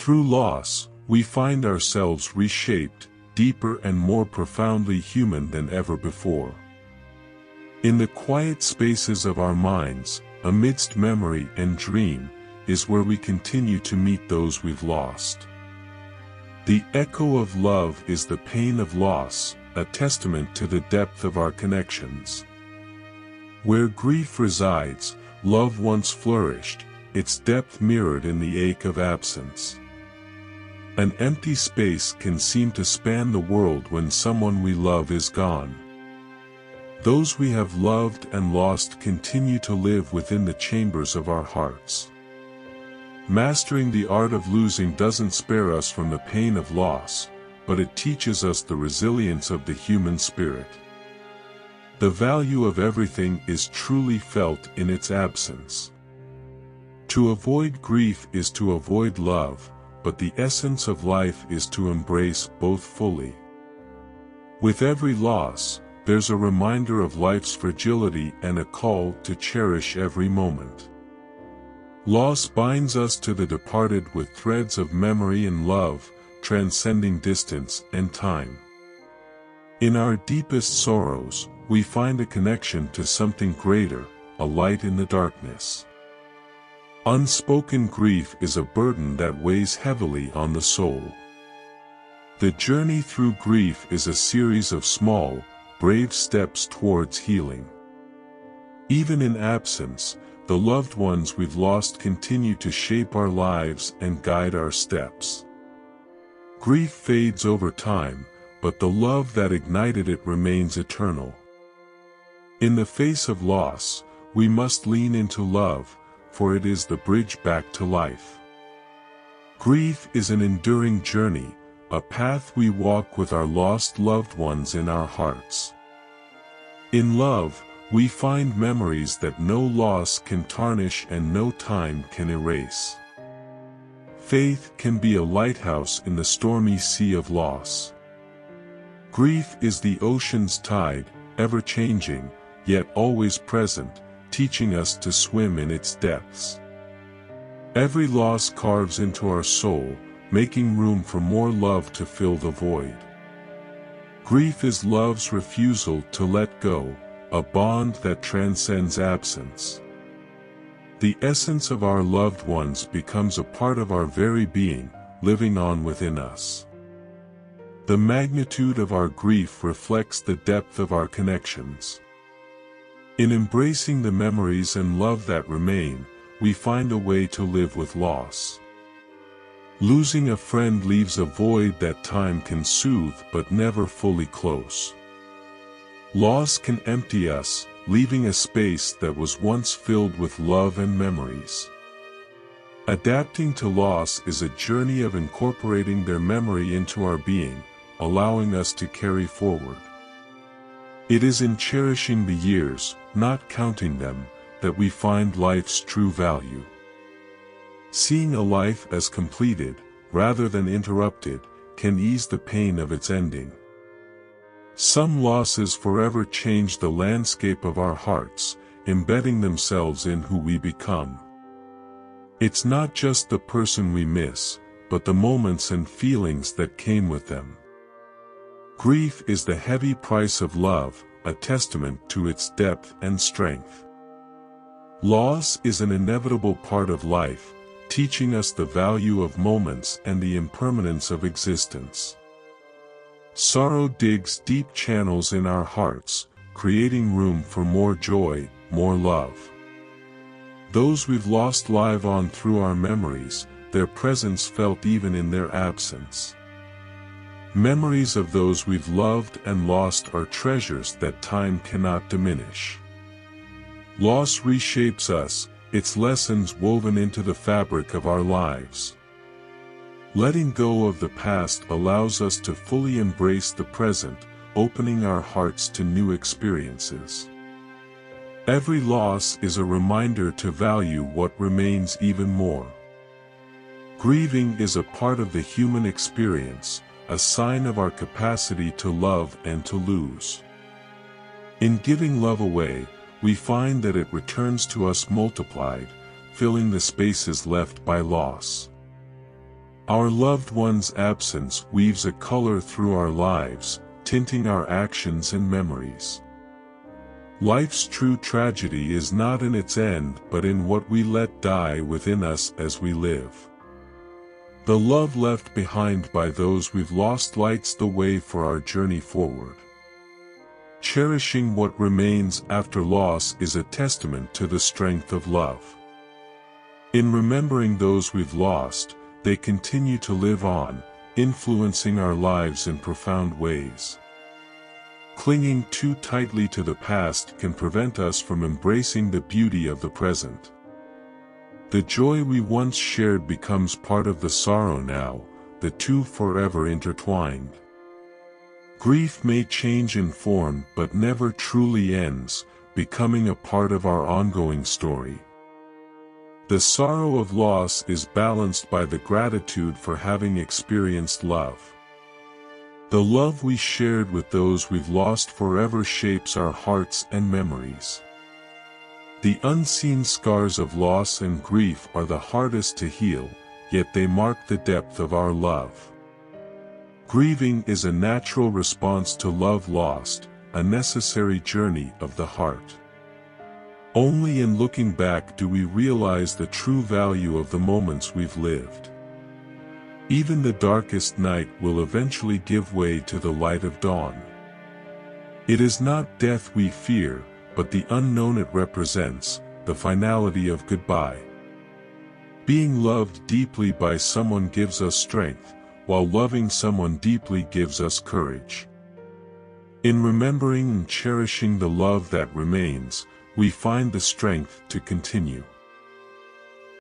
Through loss, we find ourselves reshaped, deeper and more profoundly human than ever before. In the quiet spaces of our minds, amidst memory and dream, is where we continue to meet those we've lost. The echo of love is the pain of loss, a testament to the depth of our connections. Where grief resides, love once flourished, its depth mirrored in the ache of absence. An empty space can seem to span the world when someone we love is gone. Those we have loved and lost continue to live within the chambers of our hearts. Mastering the art of losing doesn't spare us from the pain of loss, but it teaches us the resilience of the human spirit. The value of everything is truly felt in its absence. To avoid grief is to avoid love, but the essence of life is to embrace both fully. With every loss, there's a reminder of life's fragility and a call to cherish every moment. Loss binds us to the departed with threads of memory and love, transcending distance and time. In our deepest sorrows, we find a connection to something greater, a light in the darkness. Unspoken grief is a burden that weighs heavily on the soul. The journey through grief is a series of small, brave steps towards healing. Even in absence, the loved ones we've lost continue to shape our lives and guide our steps. Grief fades over time, but the love that ignited it remains eternal. In the face of loss, we must lean into love, for it is the bridge back to life. Grief is an enduring journey, a path we walk with our lost loved ones in our hearts. In love, we find memories that no loss can tarnish and no time can erase. Faith can be a lighthouse in the stormy sea of loss. Grief is the ocean's tide, ever changing, yet always present, teaching us to swim in its depths. Every loss carves into our soul, making room for more love to fill the void. Grief is love's refusal to let go, a bond that transcends absence. The essence of our loved ones becomes a part of our very being, living on within us. The magnitude of our grief reflects the depth of our connections. In embracing the memories and love that remain, we find a way to live with loss. Losing a friend leaves a void that time can soothe but never fully close. Loss can empty us, leaving a space that was once filled with love and memories. Adapting to loss is a journey of incorporating their memory into our being, allowing us to carry forward. It is in cherishing the years, not counting them, that we find life's true value. Seeing a life as completed, rather than interrupted, can ease the pain of its ending. Some losses forever change the landscape of our hearts, embedding themselves in who we become. It's not just the person we miss, but the moments and feelings that came with them. Grief is the heavy price of love, a testament to its depth and strength. Loss is an inevitable part of life, teaching us the value of moments and the impermanence of existence. Sorrow digs deep channels in our hearts, creating room for more joy, more love. Those we've lost live on through our memories, their presence felt even in their absence. Memories of those we've loved and lost are treasures that time cannot diminish. Loss reshapes us, its lessons woven into the fabric of our lives. Letting go of the past allows us to fully embrace the present, opening our hearts to new experiences. Every loss is a reminder to value what remains even more. Grieving is a part of the human experience, a sign of our capacity to love and to lose. In giving love away, we find that it returns to us multiplied, filling the spaces left by loss. Our loved one's absence weaves a color through our lives, tinting our actions and memories. Life's true tragedy is not in its end but in what we let die within us as we live. The love left behind by those we've lost lights the way for our journey forward. Cherishing what remains after loss is a testament to the strength of love. In remembering those we've lost, they continue to live on, influencing our lives in profound ways. Clinging too tightly to the past can prevent us from embracing the beauty of the present. The joy we once shared becomes part of the sorrow now, the two forever intertwined. Grief may change in form but never truly ends, becoming a part of our ongoing story. The sorrow of loss is balanced by the gratitude for having experienced love. The love we shared with those we've lost forever shapes our hearts and memories. The unseen scars of loss and grief are the hardest to heal, yet they mark the depth of our love. Grieving is a natural response to love lost, a necessary journey of the heart. Only in looking back do we realize the true value of the moments we've lived. Even the darkest night will eventually give way to the light of dawn. It is not death we fear, but the unknown it represents, the finality of goodbye. Being loved deeply by someone gives us strength, while loving someone deeply gives us courage. In remembering and cherishing the love that remains, we find the strength to continue.